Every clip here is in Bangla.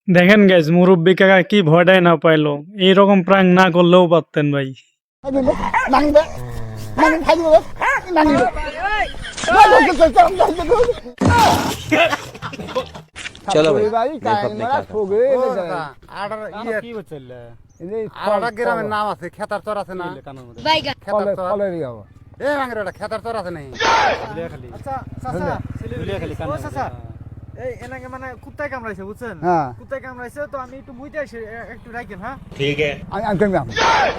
দেখেন গাইস মুরব্বী কাকা কি ভয়টাই না পাইলো, এইরকম প্রাঙ্ক না করলেও পারতেন ভাই। चलो भाई গ্রামের নাম আছে খেতার চর আছে না খেতার চর আছে নাই এই এনাকে মানে কুত্তায় কামড়াইছে বুঝছেন, কুত্তায় কামড়াইছে তো আমি একটু মুইতে আসি একটু রাখেন। হ্যাঁ ठीक है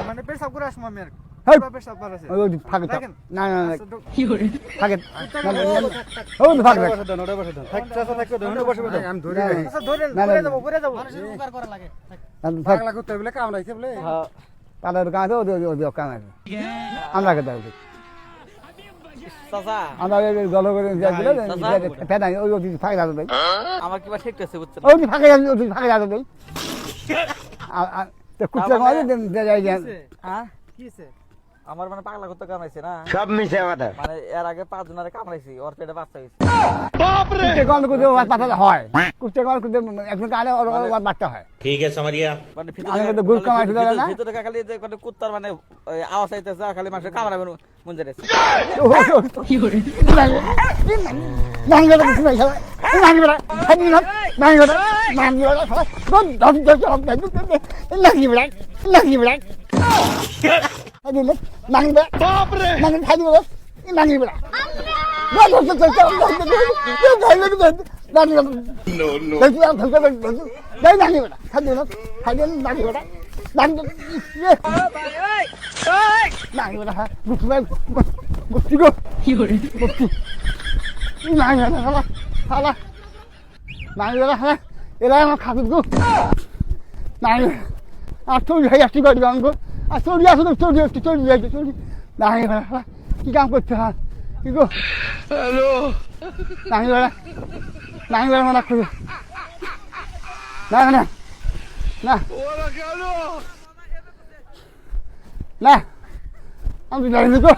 মানে পেশাব করে আসবো আমি আর পেশাব করেছে পাগলা কুত্তা বলে কামড়াইছে বলে আমার কিবা ঠিক আছে বুঝছেন আমার মানে পাগলা কুত্তা কামড়াইছে না সব মিশে কথা মানে এর আগে 5 জনের কামড়াইছি ওর পেটে বাচ্চা হইছে ठीक है समझिए মানে ভিতরে খালি যে মানে কুত্তার মানে আওয়াজ আইতেছে খালি মানুষ কামড়াবে মন যাচ্ছে এরা আমার খাতুন গো নাই আর চুরি হয়ে আসছি গাড়ি গান গো আর চুরি আসো চুরি যাইতে চুরি নাই কি কাম করতে হয় কি গো হ্যালো নাই নাই মানে খুঁজে না না না না আমি জানি গো